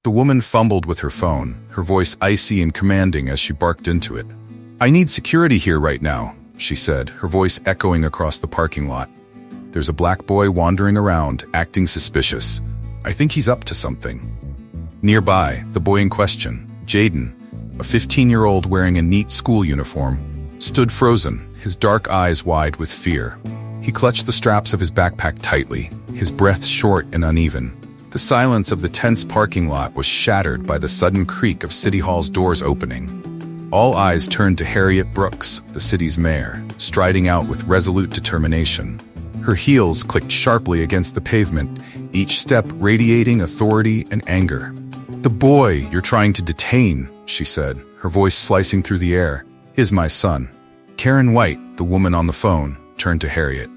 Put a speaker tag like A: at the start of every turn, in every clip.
A: The woman fumbled with her phone, her voice icy and commanding as she barked into it. "I need security here right now," she said, her voice echoing across the parking lot. "There's a black boy wandering around, acting suspicious. I think he's up to something." Nearby, the boy in question, Jaden, a 15-year-old wearing a neat school uniform, stood frozen, his dark eyes wide with fear. He clutched the straps of his backpack tightly, his breath short and uneven. The silence of the tense parking lot was shattered by the sudden creak of City Hall's doors opening. All eyes turned to Harriet Brooks, the city's mayor, striding out with resolute determination. Her heels clicked sharply against the pavement, each step radiating authority and anger. "The boy you're trying to detain," she said, her voice slicing through the air, "is my son." Karen White, the woman on the phone, turned to Harriet.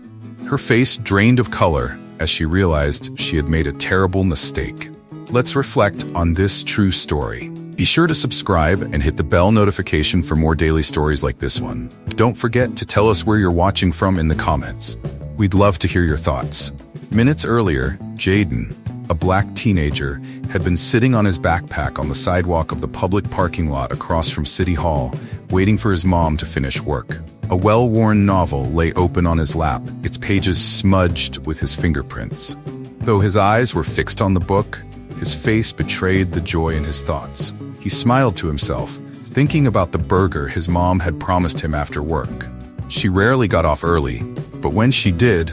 A: Her face drained of color as she realized she had made a terrible mistake. Let's reflect on this true story. Be sure to subscribe and hit the bell notification for more daily stories like this one. Don't forget to tell us where you're watching from in the comments. We'd love to hear your thoughts. Minutes earlier, Jaden, a black teenager, had been sitting on his backpack on the sidewalk of the public parking lot across from City Hall, waiting for his mom to finish work. A well-worn novel lay open on his lap, its pages smudged with his fingerprints. Though his eyes were fixed on the book, his face betrayed the joy in his thoughts. He smiled to himself, thinking about the burger his mom had promised him after work. She rarely got off early, but when she did,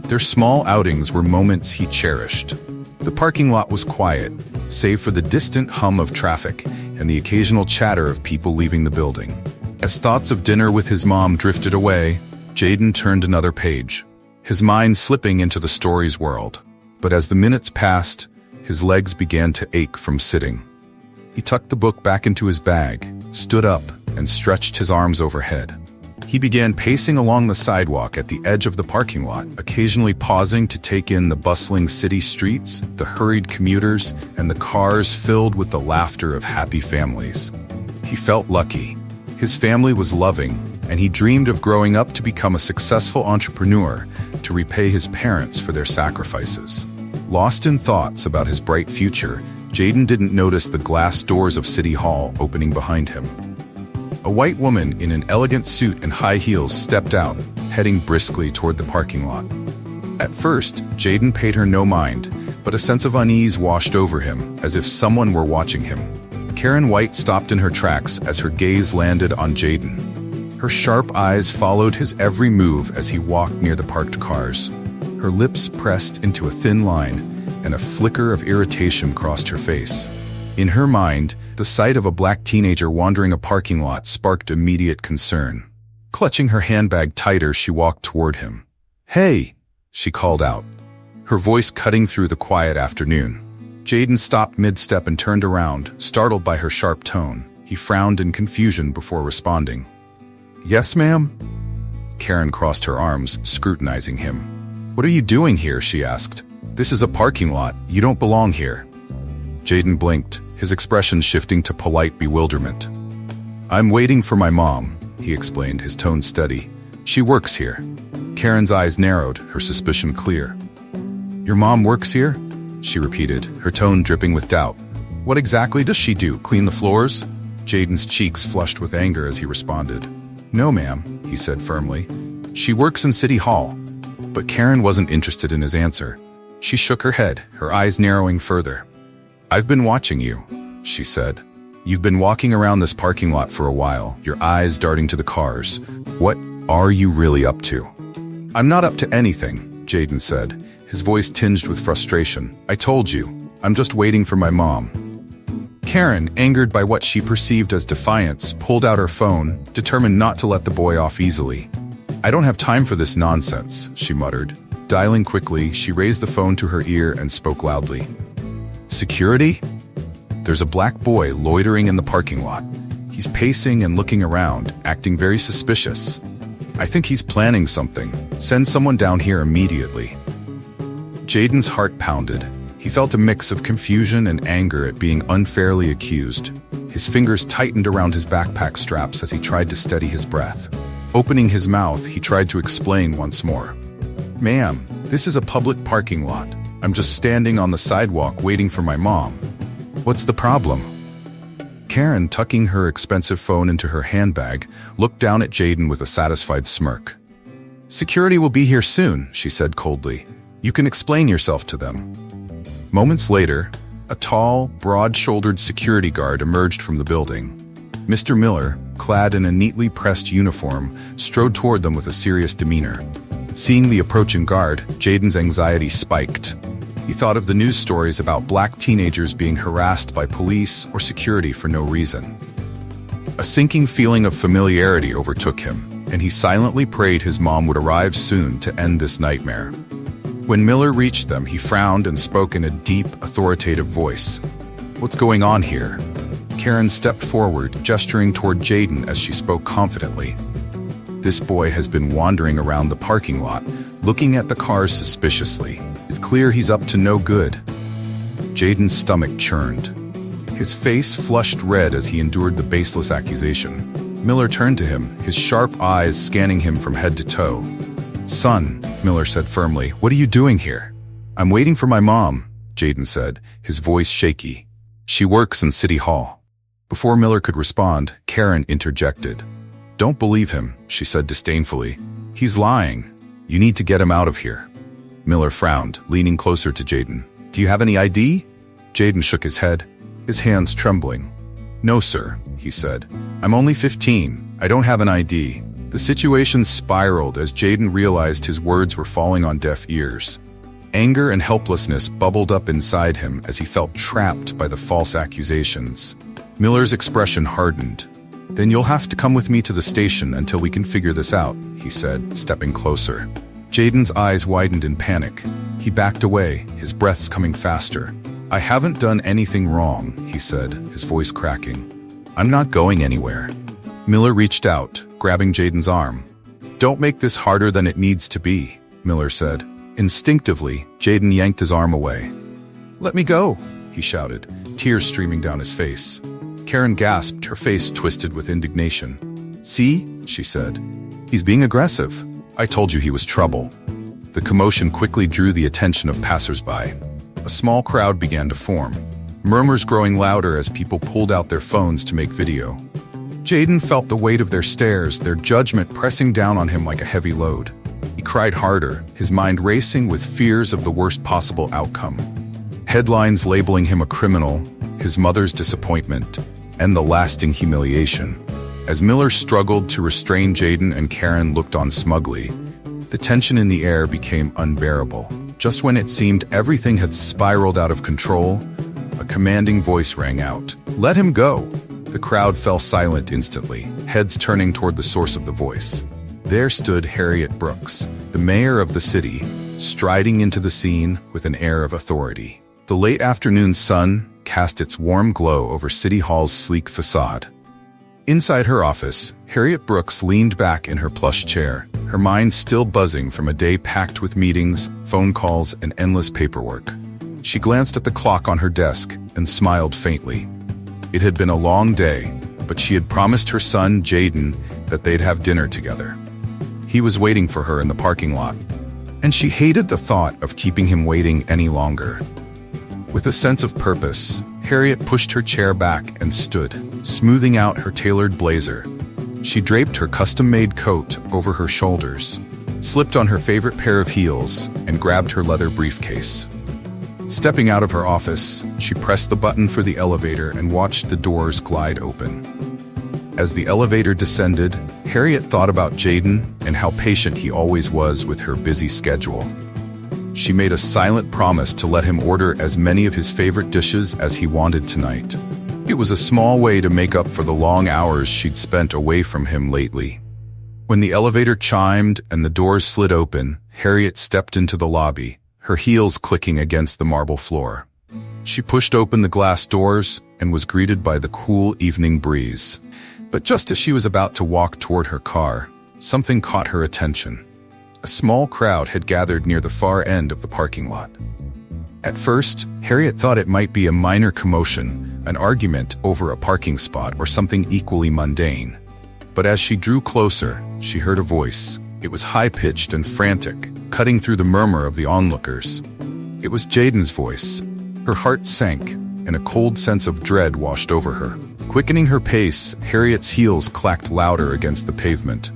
A: their small outings were moments he cherished. The parking lot was quiet, save for the distant hum of traffic and the occasional chatter of people leaving the building. As thoughts of dinner with his mom drifted away, Jaden turned another page, his mind slipping into the story's world. But as the minutes passed, his legs began to ache from sitting. He tucked the book back into his bag, stood up, and stretched his arms overhead. He began pacing along the sidewalk at the edge of the parking lot, occasionally pausing to take in the bustling city streets, the hurried commuters, and the cars filled with the laughter of happy families. He felt lucky. His family was loving, and he dreamed of growing up to become a successful entrepreneur to repay his parents for their sacrifices. Lost in thoughts about his bright future, Jaden didn't notice the glass doors of City Hall opening behind him. A white woman in an elegant suit and high heels stepped out, heading briskly toward the parking lot. At first, Jaden paid her no mind, but a sense of unease washed over him, as if someone were watching him. Karen White stopped in her tracks as her gaze landed on Jaden. Her sharp eyes followed his every move as he walked near the parked cars. Her lips pressed into a thin line, and a flicker of irritation crossed her face. In her mind, the sight of a black teenager wandering a parking lot sparked immediate concern. Clutching her handbag tighter, she walked toward him. "Hey!" she called out, her voice cutting through the quiet afternoon. Jaden stopped mid-step and turned around, startled by her sharp tone. He frowned in confusion before responding. "Yes, ma'am?" Karen crossed her arms, scrutinizing him. "What are you doing here?" she asked. "This is a parking lot. You don't belong here." Jaden blinked, his expression shifting to polite bewilderment. "I'm waiting for my mom," he explained, his tone steady. "She works here." Karen's eyes narrowed, her suspicion clear. "Your mom works here?" she repeated, her tone dripping with doubt. "What exactly does she do, clean the floors?" Jaden's cheeks flushed with anger as he responded. "No, ma'am," he said firmly. "She works in City Hall." But Karen wasn't interested in his answer. She shook her head, her eyes narrowing further. "I've been watching you," she said. "You've been walking around this parking lot for a while, your eyes darting to the cars. What are you really up to?" "I'm not up to anything," Jaden said, his voice tinged with frustration. "I told you, I'm just waiting for my mom." Karen, angered by what she perceived as defiance, pulled out her phone, determined not to let the boy off easily. "I don't have time for this nonsense," she muttered. Dialing quickly, she raised the phone to her ear and spoke loudly. "Security? There's a black boy loitering in the parking lot. He's pacing and looking around, acting very suspicious. I think he's planning something. Send someone down here immediately." Jaden's heart pounded. He felt a mix of confusion and anger at being unfairly accused. His fingers tightened around his backpack straps as he tried to steady his breath. Opening his mouth, he tried to explain once more. "Ma'am, this is a public parking lot. I'm just standing on the sidewalk waiting for my mom." What's the problem? Karen, tucking her expensive phone into her handbag, looked down at Jayden with a satisfied smirk. Security will be here soon, she said coldly. You can explain yourself to them. Moments later, a tall, broad-shouldered security guard emerged from the building. Mr. Miller, clad in a neatly pressed uniform, strode toward them with a serious demeanor. Seeing the approaching guard, Jayden's anxiety spiked. He thought of the news stories about black teenagers being harassed by police or security for no reason. A sinking feeling of familiarity overtook him, and he silently prayed his mom would arrive soon to end this nightmare. When Miller reached them, he frowned and spoke in a deep, authoritative voice. What's going on here? Karen stepped forward, gesturing toward Jayden as she spoke confidently. This boy has been wandering around the parking lot, looking at the cars suspiciously. It's clear he's up to no good. Jayden's stomach churned. His face flushed red as he endured the baseless accusation. Miller turned to him, his sharp eyes scanning him from head to toe. Son, Miller said firmly, what are you doing here? I'm waiting for my mom, Jayden said, his voice shaky. She works in City Hall. Before Miller could respond, Karen interjected. Don't believe him, she said disdainfully. He's lying. You need to get him out of here. Miller frowned, leaning closer to Jayden. Do you have any ID? Jayden shook his head, his hands trembling. No, sir, he said. I'm only 15. I don't have an ID. The situation spiraled as Jayden realized his words were falling on deaf ears. Anger and helplessness bubbled up inside him as he felt trapped by the false accusations. Miller's expression hardened. Then you'll have to come with me to the station until we can figure this out, he said, stepping closer. Jayden's eyes widened in panic. He backed away, his breaths coming faster. I haven't done anything wrong, he said, his voice cracking. I'm not going anywhere. Miller reached out, grabbing Jayden's arm. Don't make this harder than it needs to be, Miller said. Instinctively, Jayden yanked his arm away. Let me go, he shouted, tears streaming down his face. Karen gasped, her face twisted with indignation. See, she said. He's being aggressive. I told you he was trouble. The commotion quickly drew the attention of passersby. A small crowd began to form, murmurs growing louder as people pulled out their phones to make video. Jayden felt the weight of their stares, their judgment pressing down on him like a heavy load. He cried harder, his mind racing with fears of the worst possible outcome. Headlines labeling him a criminal, his mother's disappointment, and the lasting humiliation. As Miller struggled to restrain Jayden and Karen looked on smugly, the tension in the air became unbearable. Just when it seemed everything had spiraled out of control, a commanding voice rang out. Let him go! The crowd fell silent instantly, heads turning toward the source of the voice. There stood Harriet Brooks, the mayor of the city, striding into the scene with an air of authority. The late afternoon sun cast its warm glow over City Hall's sleek facade. Inside her office, Harriet Brooks leaned back in her plush chair, her mind still buzzing from a day packed with meetings, phone calls, and endless paperwork. She glanced at the clock on her desk and smiled faintly. It had been a long day, but she had promised her son, Jayden, that they'd have dinner together. He was waiting for her in the parking lot, and she hated the thought of keeping him waiting any longer. With a sense of purpose, Harriet pushed her chair back and stood, smoothing out her tailored blazer. She draped her custom-made coat over her shoulders, slipped on her favorite pair of heels, and grabbed her leather briefcase. Stepping out of her office, she pressed the button for the elevator and watched the doors glide open. As the elevator descended, Harriet thought about Jayden and how patient he always was with her busy schedule. She made a silent promise to let him order as many of his favorite dishes as he wanted tonight. It was a small way to make up for the long hours she'd spent away from him lately. When the elevator chimed and the doors slid open, Harriet stepped into the lobby, her heels clicking against the marble floor. She pushed open the glass doors and was greeted by the cool evening breeze. But just as she was about to walk toward her car, something caught her attention. A small crowd had gathered near the far end of the parking lot. At first, Harriet thought it might be a minor commotion, an argument over a parking spot or something equally mundane. But as she drew closer, she heard a voice. It was high-pitched and frantic, cutting through the murmur of the onlookers. It was Jayden's voice. Her heart sank. and a cold sense of dread washed over her. Quickening her pace, Harriet's heels clacked louder against the pavement.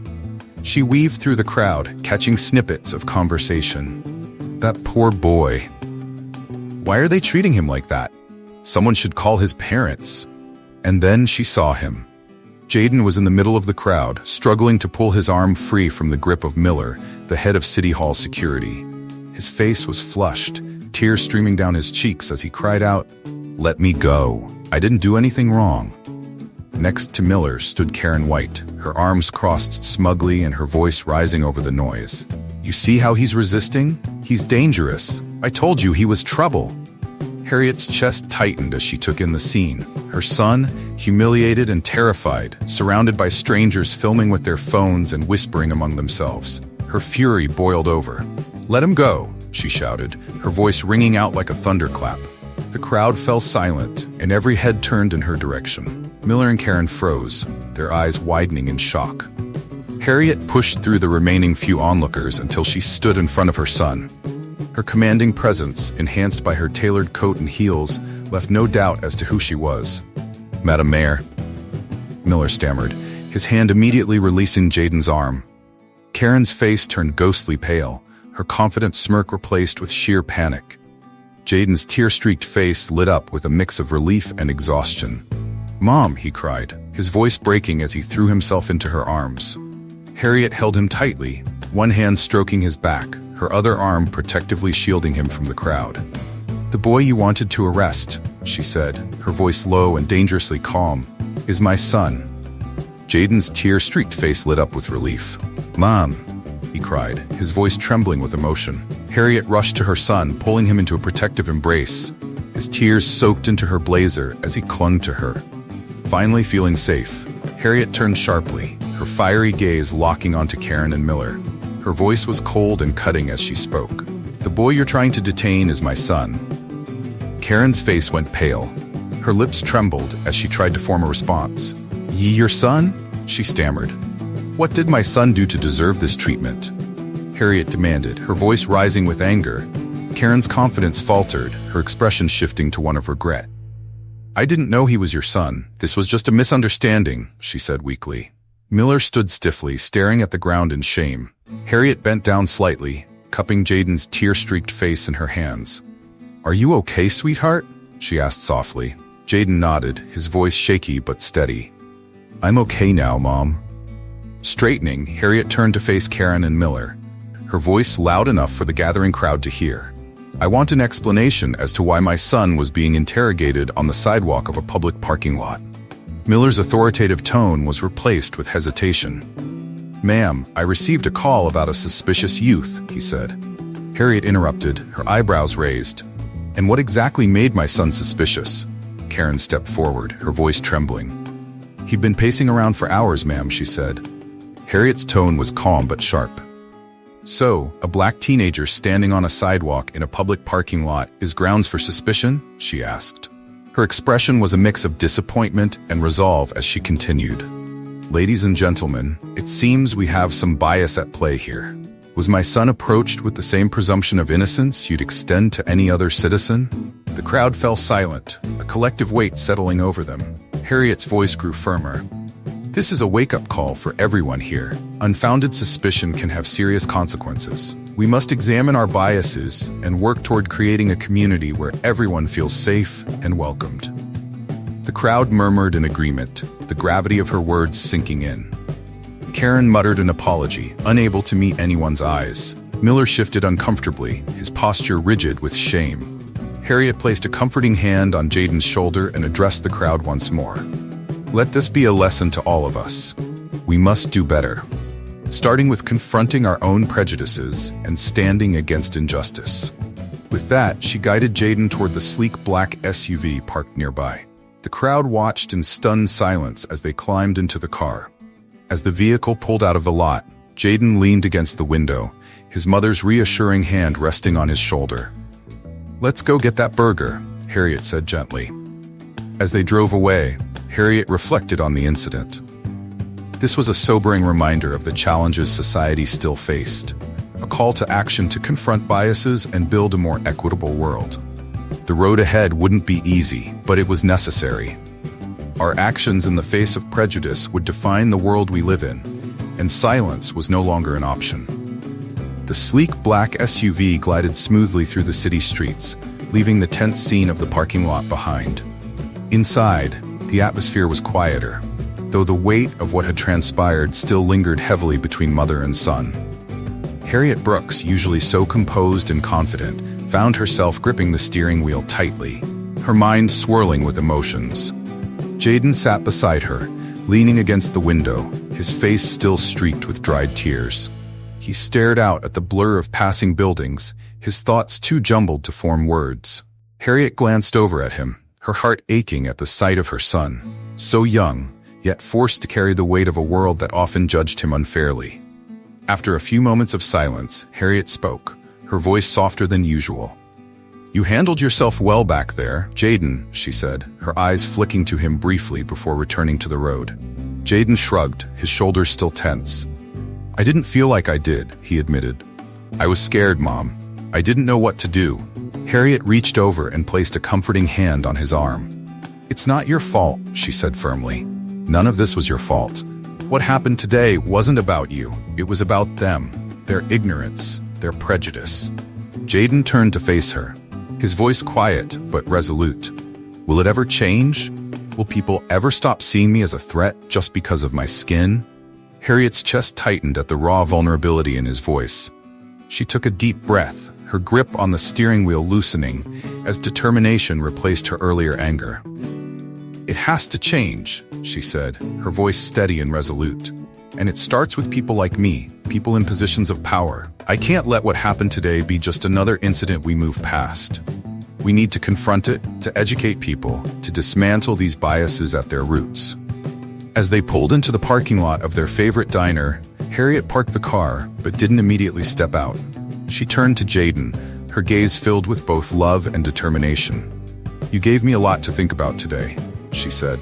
A: She weaved through the crowd, catching snippets of conversation. That poor boy. Why are they treating him like that? Someone should call his parents. And then she saw him. Jaden was in the middle of the crowd, struggling to pull his arm free from the grip of Miller, the head of City Hall security. His face was flushed, tears streaming down his cheeks as he cried out, "Let me go. I didn't do anything wrong." Next to Miller stood Karen White, her arms crossed smugly and her voice rising over the noise. "You see how he's resisting? He's dangerous. I told you he was trouble." Harriet's chest tightened as she took in the scene. Her son, humiliated and terrified, surrounded by strangers filming with their phones and whispering among themselves. Her fury boiled over. "Let him go," she shouted, her voice ringing out like a thunderclap. The crowd fell silent, and every head turned in her direction. Miller and Karen froze, their eyes widening in shock. Harriet pushed through the remaining few onlookers until she stood in front of her son. Her commanding presence, enhanced by her tailored coat and heels, left no doubt as to who she was. "Madam Mayor," Miller stammered, his hand immediately releasing Jaden's arm. Karen's face turned ghostly pale, her confident smirk replaced with sheer panic. Jaden's tear-streaked face lit up with a mix of relief and exhaustion. "Mom," he cried, his voice breaking as he threw himself into her arms. Harriet held him tightly, one hand stroking his back, her other arm protectively shielding him from the crowd. "The boy you wanted to arrest," she said, her voice low and dangerously calm, "is my son." Jaden's tear-streaked face lit up with relief. "Mom," he cried, his voice trembling with emotion. Harriet rushed to her son, pulling him into a protective embrace. His tears soaked into her blazer as he clung to her. Finally feeling safe, Harriet turned sharply, her fiery gaze locking onto Karen and Miller. Her voice was cold and cutting as she spoke. "The boy you're trying to detain is my son." Karen's face went pale. Her lips trembled as she tried to form a response. "Your son?" she stammered. "What did my son do to deserve this treatment?" Harriet demanded, her voice rising with anger. Karen's confidence faltered, her expression shifting to one of regret. "I didn't know he was your son. This was just a misunderstanding," she said weakly. Miller stood stiffly, staring at the ground in shame. Harriet bent down slightly, cupping Jaden's tear-streaked face in her hands. "Are you okay, sweetheart?" she asked softly. Jaden nodded, his voice shaky but steady. "I'm okay now, Mom." Straightening, Harriet turned to face Karen and Miller, her voice loud enough for the gathering crowd to hear. "I want an explanation as to why my son was being interrogated on the sidewalk of a public parking lot." Miller's authoritative tone was replaced with hesitation. "Ma'am, I received a call about a suspicious youth," he said. Harriet interrupted, her eyebrows raised. "And what exactly made my son suspicious?" Karen stepped forward, her voice trembling. "He'd been pacing around for hours, ma'am," she said. Harriet's tone was calm but sharp. "So, a black teenager standing on a sidewalk in a public parking lot is grounds for suspicion?" she asked. Her expression was a mix of disappointment and resolve as she continued. "Ladies and gentlemen, it seems we have some bias at play here. Was my son approached with the same presumption of innocence you'd extend to any other citizen?" The crowd fell silent, a collective weight settling over them. Harriet's voice grew firmer. "This is a wake-up call for everyone here. Unfounded suspicion can have serious consequences. We must examine our biases and work toward creating a community where everyone feels safe and welcomed." The crowd murmured in agreement, the gravity of her words sinking in. Karen muttered an apology, unable to meet anyone's eyes. Miller shifted uncomfortably, his posture rigid with shame. Harriet placed a comforting hand on Jaden's shoulder and addressed the crowd once more. "Let this be a lesson to all of us. We must do better, starting with confronting our own prejudices and standing against injustice." With that, she guided Jaden toward the sleek black SUV parked nearby. The crowd watched in stunned silence as they climbed into the car. As the vehicle pulled out of the lot, Jaden leaned against the window, his mother's reassuring hand resting on his shoulder. "Let's go get that burger," Harriet said gently. As they drove away, Harriet reflected on the incident. This was a sobering reminder of the challenges society still faced, a call to action to confront biases and build a more equitable world. The road ahead wouldn't be easy, but it was necessary. Our actions in the face of prejudice would define the world we live in, and silence was no longer an option. The sleek black SUV glided smoothly through the city streets, leaving the tense scene of the parking lot behind. Inside, the atmosphere was quieter, though the weight of what had transpired still lingered heavily between mother and son. Harriet Brooks, usually so composed and confident, found herself gripping the steering wheel tightly, her mind swirling with emotions. Jaden sat beside her, leaning against the window, his face still streaked with dried tears. He stared out at the blur of passing buildings, his thoughts too jumbled to form words. Harriet glanced over at him, her heart aching at the sight of her son, so young, yet forced to carry the weight of a world that often judged him unfairly. After a few moments of silence, Harriet spoke, her voice softer than usual. "You handled yourself well back there, Jaden," she said, her eyes flicking to him briefly before returning to the road. Jaden shrugged, his shoulders still tense. "I didn't feel like I did," he admitted. "I was scared, Mom. I didn't know what to do." Harriet reached over and placed a comforting hand on his arm. "It's not your fault," she said firmly. "None of this was your fault. What happened today wasn't about you. It was about them, their ignorance, their prejudice." Jaden turned to face her, his voice quiet but resolute. "Will it ever change? Will people ever stop seeing me as a threat just because of my skin?" Harriet's chest tightened at the raw vulnerability in his voice. She took a deep breath, her grip on the steering wheel loosening as determination replaced her earlier anger. "It has to change," she said, her voice steady and resolute. "And it starts with people like me, people in positions of power. I can't let what happened today be just another incident we move past. We need to confront it, to educate people, to dismantle these biases at their roots." As they pulled into the parking lot of their favorite diner, Harriet parked the car but didn't immediately step out. She turned to Jaden, her gaze filled with both love and determination. "You gave me a lot to think about today," she said.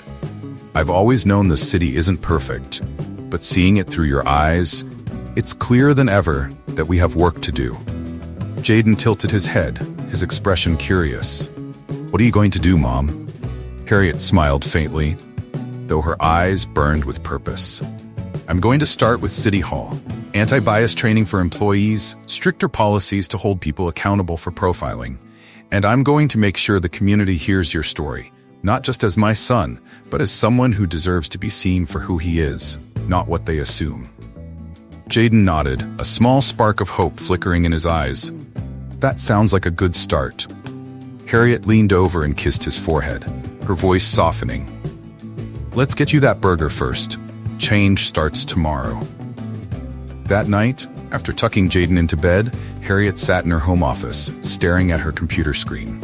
A: "I've always known the city isn't perfect, but seeing it through your eyes, it's clearer than ever that we have work to do." Jaden tilted his head, his expression curious. "What are you going to do, Mom?" Harriet smiled faintly, though her eyes burned with purpose. "I'm going to start with City Hall. Anti-bias training for employees, stricter policies to hold people accountable for profiling. And I'm going to make sure the community hears your story, not just as my son, but as someone who deserves to be seen for who he is, not what they assume." Jaden nodded, a small spark of hope flickering in his eyes. "That sounds like a good start." Harriet leaned over and kissed his forehead, her voice softening. "Let's get you that burger first. Change starts tomorrow." That night, after tucking Jaden into bed, Harriet sat in her home office, staring at her computer screen.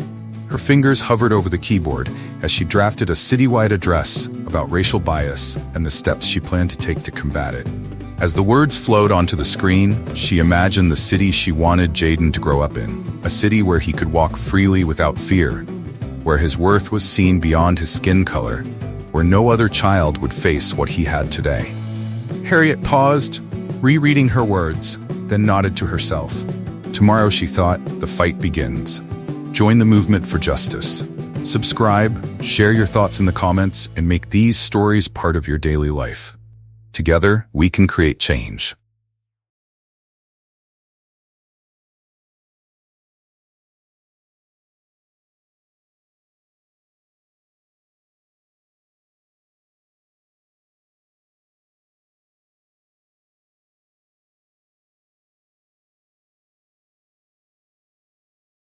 A: Her fingers hovered over the keyboard as she drafted a citywide address about racial bias and the steps she planned to take to combat it. As the words flowed onto the screen, she imagined the city she wanted Jaden to grow up in, a city where he could walk freely without fear, where his worth was seen beyond his skin color, where no other child would face what he had today. Harriet paused, rereading her words, then nodded to herself. Tomorrow, she thought, the fight begins. Join the movement for justice. Subscribe, share your thoughts in the comments, and make these stories part of your daily life. Together, we can create change.